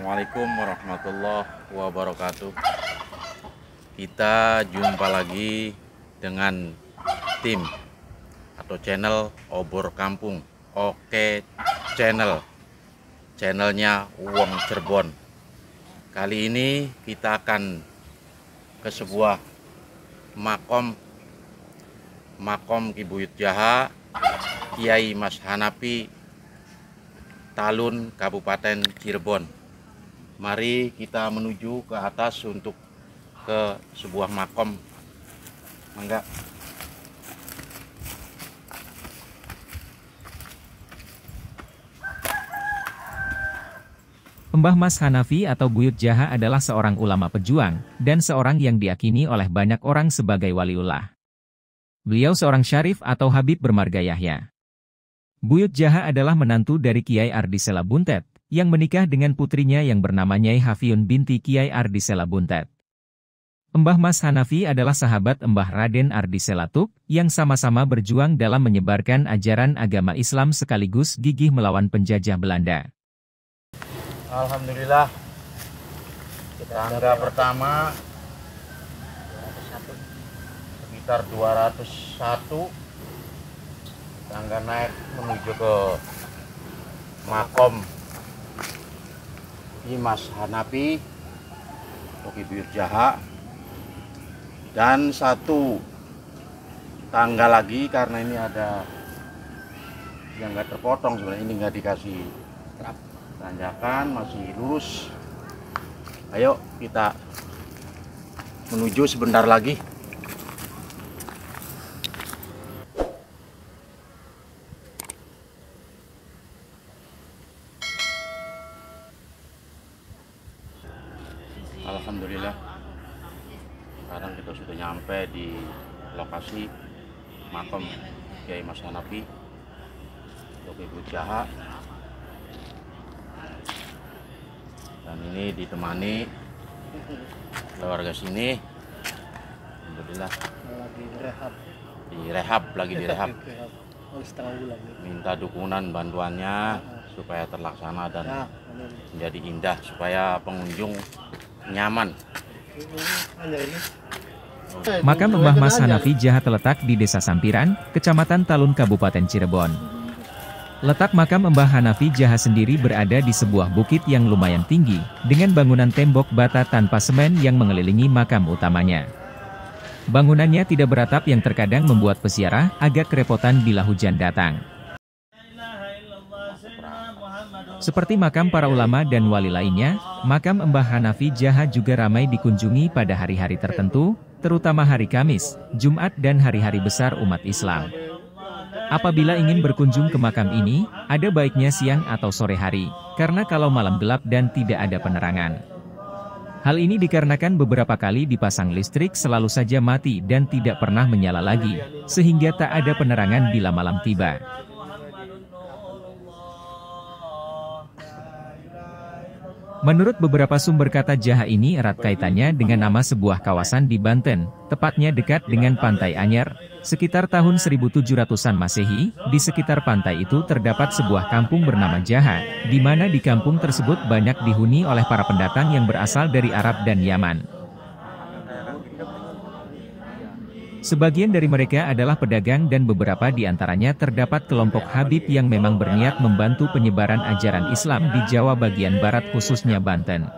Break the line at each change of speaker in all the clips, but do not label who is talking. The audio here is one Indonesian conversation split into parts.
Assalamualaikum warahmatullahi wabarakatuh. Kita jumpa lagi dengan tim atau channel Obor Kampung. Oke channel, channelnya Wong Cirebon. Kali ini kita akan ke sebuah makom Ki Buyut Jaha Kiai Mas Hanafi Talun, Kabupaten Cirebon. Mari kita menuju ke atas untuk ke sebuah makom. Mangga.
Mbah Mas Hanafi atau Buyut Jaha adalah seorang ulama pejuang dan seorang yang diyakini oleh banyak orang sebagai waliullah. Beliau seorang syarif atau Habib bermarga Yahya. Buyut Jaha adalah menantu dari Kiai Ardisela Buntet, yang menikah dengan putrinya yang bernama Nyai Hafiyun binti Kiai Ardisela Buntet. Mbah Mas Hanafi adalah sahabat Mbah Raden Ardisela Tuk, yang sama-sama berjuang dalam menyebarkan ajaran agama Islam sekaligus gigih melawan penjajah Belanda.
Alhamdulillah, tangga pertama sekitar 201. Tangga naik menuju ke makom Ki Mas Hanafi Ki Buyut Jaha, dan satu tangga lagi karena ini ada yang nggak terpotong, sebenarnya ini nggak dikasih tanjakan, masih lurus. Ayo kita menuju sebentar lagi. Alhamdulillah, sekarang kita sudah nyampe di lokasi makom Kiai Mas Hanafi Ki Buyut Jaha, dan ini ditemani keluarga sini. Alhamdulillah lagi direhab. Minta dukungan bantuannya supaya terlaksana dan menjadi indah, supaya pengunjung nyaman.
Makam Mbah Mas Hanafi Jaha terletak di Desa Sampiran, Kecamatan Talun, Kabupaten Cirebon. Letak makam Mbah Hanafi Jaha sendiri berada di sebuah bukit yang lumayan tinggi, dengan bangunan tembok bata tanpa semen yang mengelilingi makam utamanya. Bangunannya tidak beratap yang terkadang membuat peziarah agak kerepotan bila hujan datang. Seperti makam para ulama dan wali lainnya, makam Mbah Hanafi Jaha juga ramai dikunjungi pada hari-hari tertentu, terutama hari Kamis, Jumat dan hari-hari besar umat Islam. Apabila ingin berkunjung ke makam ini, ada baiknya siang atau sore hari, karena kalau malam gelap dan tidak ada penerangan. Hal ini dikarenakan beberapa kali dipasang listrik selalu saja mati dan tidak pernah menyala lagi, sehingga tak ada penerangan bila malam tiba. Menurut beberapa sumber kata Jaha ini erat kaitannya dengan nama sebuah kawasan di Banten, tepatnya dekat dengan Pantai Anyar. Sekitar tahun 1700-an Masehi, di sekitar pantai itu terdapat sebuah kampung bernama Jaha, di mana di kampung tersebut banyak dihuni oleh para pendatang yang berasal dari Arab dan Yaman. Sebagian dari mereka adalah pedagang dan beberapa di antaranya terdapat kelompok Habib yang memang berniat membantu penyebaran ajaran Islam di Jawa bagian barat khususnya Banten.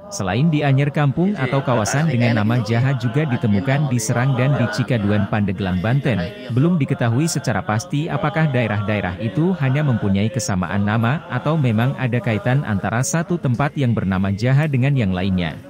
Selain di Anyer kampung atau kawasan dengan nama Jaha juga ditemukan di Serang dan di Cikaduan Pandeglang Banten. Belum diketahui secara pasti apakah daerah-daerah itu hanya mempunyai kesamaan nama atau memang ada kaitan antara satu tempat yang bernama Jaha dengan yang lainnya.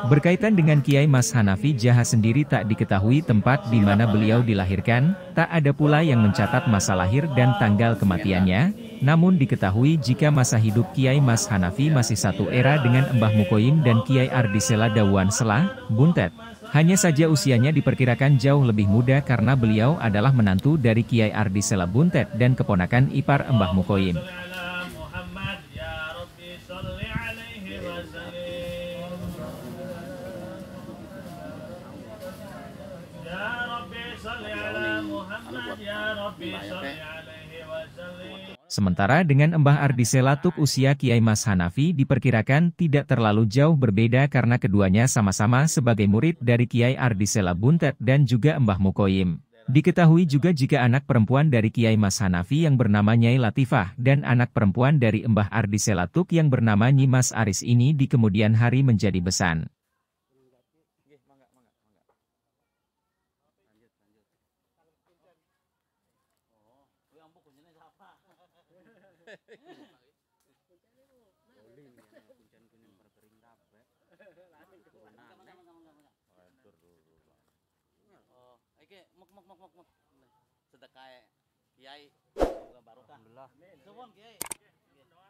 Berkaitan dengan Kiai Mas Hanafi Jaha sendiri tak diketahui tempat di mana beliau dilahirkan, tak ada pula yang mencatat masa lahir dan tanggal kematiannya, namun diketahui jika masa hidup Kiai Mas Hanafi masih satu era dengan Mbah Mukoyim dan Kiai Ardisela Dawan Selah, Buntet. Hanya saja usianya diperkirakan jauh lebih muda karena beliau adalah menantu dari Kiai Ardisela Buntet dan keponakan ipar Mbah Mukoyim. Sementara dengan Mbah Ardi Selatuk usia Kiai Mas Hanafi diperkirakan tidak terlalu jauh berbeda karena keduanya sama-sama sebagai murid dari Kiai Ardi Sela Buntet dan juga Mbah Mukoyim. Diketahui juga jika anak perempuan dari Kiai Mas Hanafi yang bernama Nyai Latifah dan anak perempuan dari Mbah Ardi Selatuk yang bernama Nyi Mas Aris ini di kemudian hari menjadi besan.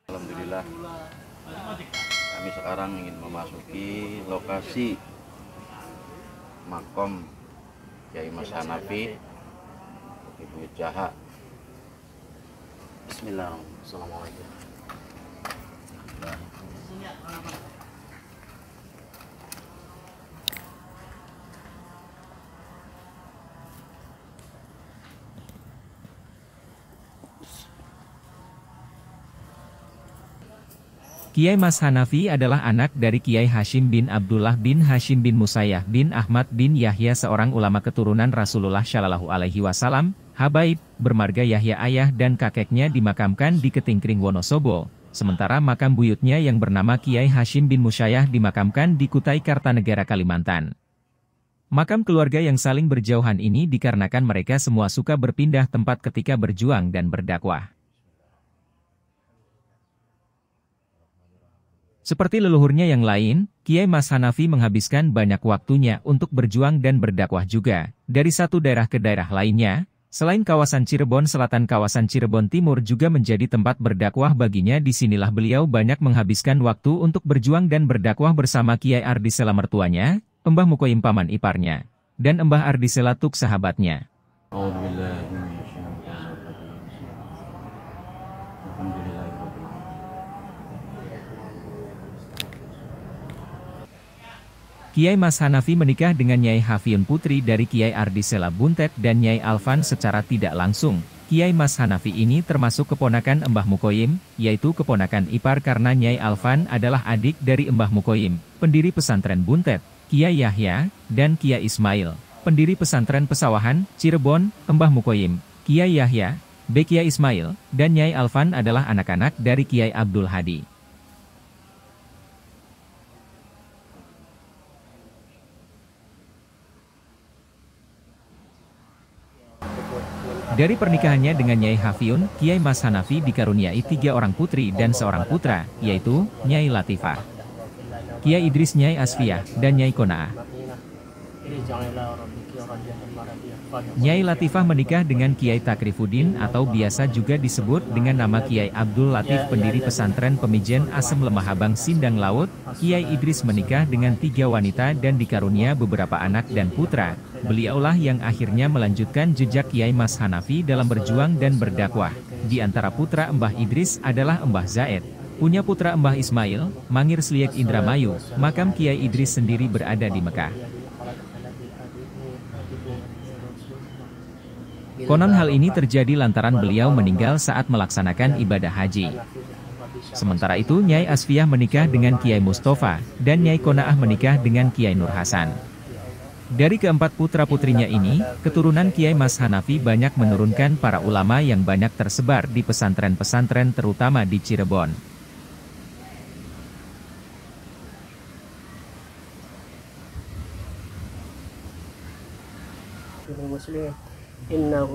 Alhamdulillah, kami sekarang ingin memasuki lokasi makom Kiai Mas Hanafi di Buyut Jaha. Bismillahirrahmanirrahim.
Kiai Mas Hanafi adalah anak dari Kiai Hashim bin Abdullah bin Hashim bin Musayyah bin Ahmad bin Yahya, seorang ulama keturunan Rasulullah Shallallahu Alaihi Wasallam. Habaib, bermarga Yahya ayah dan kakeknya dimakamkan di Ketingkring Wonosobo, sementara makam buyutnya yang bernama Kiai Hashim bin Musayyah dimakamkan di Kutai Kartanegara, Kalimantan. Makam keluarga yang saling berjauhan ini dikarenakan mereka semua suka berpindah tempat ketika berjuang dan berdakwah. Seperti leluhurnya yang lain, Kiai Mas Hanafi menghabiskan banyak waktunya untuk berjuang dan berdakwah juga, dari satu daerah ke daerah lainnya. Selain kawasan Cirebon Selatan, kawasan Cirebon Timur juga menjadi tempat berdakwah baginya. Disinilah beliau banyak menghabiskan waktu untuk berjuang dan berdakwah bersama Kiai Ardi Sela mertuanya, Mbah Mukoyim paman iparnya, dan Mbah Ardi Selatuk sahabatnya. Kiai Mas Hanafi menikah dengan Nyai Hafiun, putri dari Kiai Ardi Sela Buntet dan Nyai Alfan secara tidak langsung. Kiai Mas Hanafi ini termasuk keponakan Mbah Mukoyim, yaitu keponakan ipar karena Nyai Alfan adalah adik dari Mbah Mukoyim, pendiri pesantren Buntet, Kiai Yahya, dan Kiai Ismail, pendiri pesantren Pesawahan, Cirebon. Mbah Mukoyim, Kiai Yahya, Kiai Ismail, dan Nyai Alfan adalah anak-anak dari Kiai Abdul Hadi. Dari pernikahannya dengan Nyai Hafiun, Kiai Mas Hanafi dikaruniai 3 orang putri dan seorang putra, yaitu Nyai Latifah, Kiai Idris, Nyai Asfiah, dan Nyai Konaah. Nyai Latifah menikah dengan Kiai Takrifuddin atau biasa juga disebut dengan nama Kiai Abdul Latif, pendiri pesantren Pemijen Asem Lemah Abang Sindang Laut. Kiai Idris menikah dengan 3 wanita dan dikarunia beberapa anak dan putra. Beliaulah yang akhirnya melanjutkan jejak Kiai Mas Hanafi dalam berjuang dan berdakwah. Di antara putra Mbah Idris adalah Mbah Zaid. Punya putra Mbah Ismail, Mangir Sliek Indramayu. Makam Kiai Idris sendiri berada di Mekah. Konon hal ini terjadi lantaran beliau meninggal saat melaksanakan ibadah haji. Sementara itu Nyai Asfiah menikah dengan Kiai Mustafa, dan Nyai Konaah menikah dengan Kiai Nur Hasan. Dari keempat putra-putrinya ini, keturunan Kiai Mas Hanafi banyak menurunkan para ulama yang banyak tersebar di pesantren-pesantren terutama di Cirebon.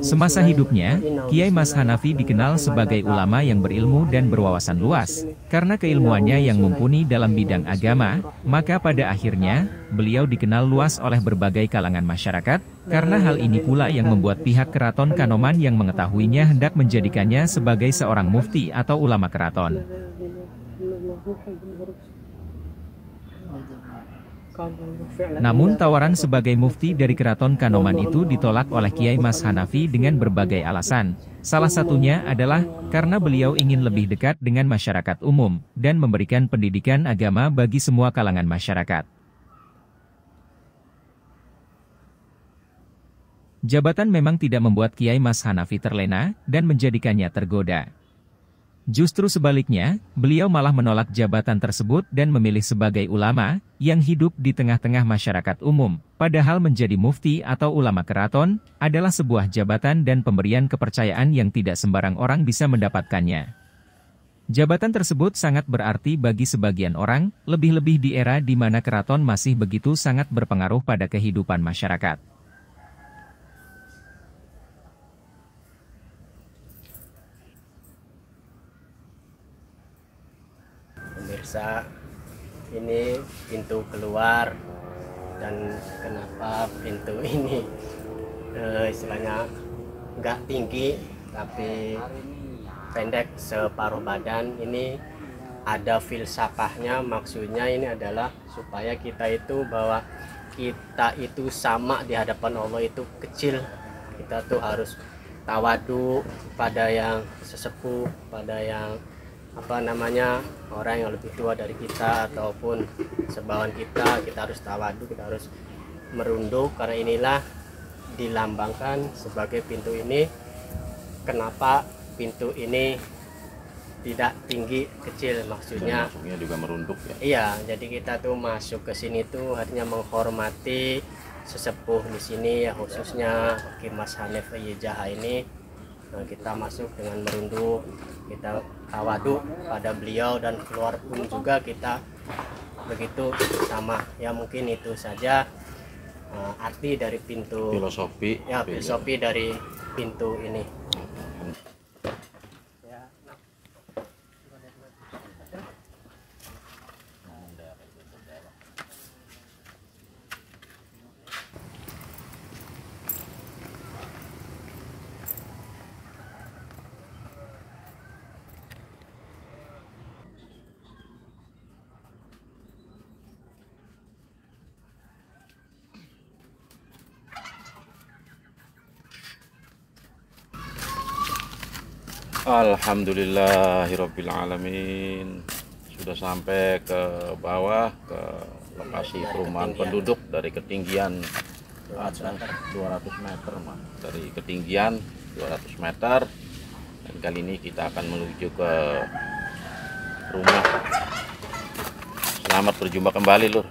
Semasa hidupnya, Kiai Mas Hanafi dikenal sebagai ulama yang berilmu dan berwawasan luas. Karena keilmuannya yang mumpuni dalam bidang agama, maka pada akhirnya, beliau dikenal luas oleh berbagai kalangan masyarakat. Karena hal ini pula yang membuat pihak Keraton Kanoman yang mengetahuinya hendak menjadikannya sebagai seorang mufti atau ulama keraton. Namun tawaran sebagai mufti dari Keraton Kanoman itu ditolak oleh Kiai Mas Hanafi dengan berbagai alasan. Salah satunya adalah karena beliau ingin lebih dekat dengan masyarakat umum dan memberikan pendidikan agama bagi semua kalangan masyarakat. Jabatan memang tidak membuat Kiai Mas Hanafi terlena dan menjadikannya tergoda. Justru sebaliknya, beliau malah menolak jabatan tersebut dan memilih sebagai ulama yang hidup di tengah-tengah masyarakat umum. Padahal menjadi mufti atau ulama keraton adalah sebuah jabatan dan pemberian kepercayaan yang tidak sembarang orang bisa mendapatkannya. Jabatan tersebut sangat berarti bagi sebagian orang, lebih-lebih di era di mana keraton masih begitu sangat berpengaruh pada kehidupan masyarakat.
Pemirsa, ini pintu keluar, dan kenapa pintu ini istilahnya nggak tinggi tapi pendek separuh badan. Ini ada filsafahnya, maksudnya ini adalah supaya kita itu bahwa kita itu sama di hadapan Allah, itu kecil. Kita tuh harus tawadu pada yang sesepuh, pada yang orang yang lebih tua dari kita ataupun sebawahan kita harus tawadu, kita harus merunduk, karena inilah dilambangkan sebagai pintu ini. Kenapa pintu ini tidak tinggi, kecil, maksudnya
masuknya juga merunduk ya.
Iya, jadi kita tuh masuk ke sini tuh artinya menghormati sesepuh di sini ya, khususnya Kiai Mas Hanafi Jaha ini. Nah, kita masuk dengan merunduk, kita tawadu pada beliau, dan keluar pun juga kita begitu sama. Ya mungkin itu saja arti dari pintu,
Filosofi
dari pintu ini.
Alhamdulillahirabbil alamin. Sudah sampai ke bawah, ke lokasi perumahan penduduk dari ketinggian 200 meter, dari ketinggian 200 meter. Dan kali ini kita akan menuju ke rumah. Selamat berjumpa kembali, Lur.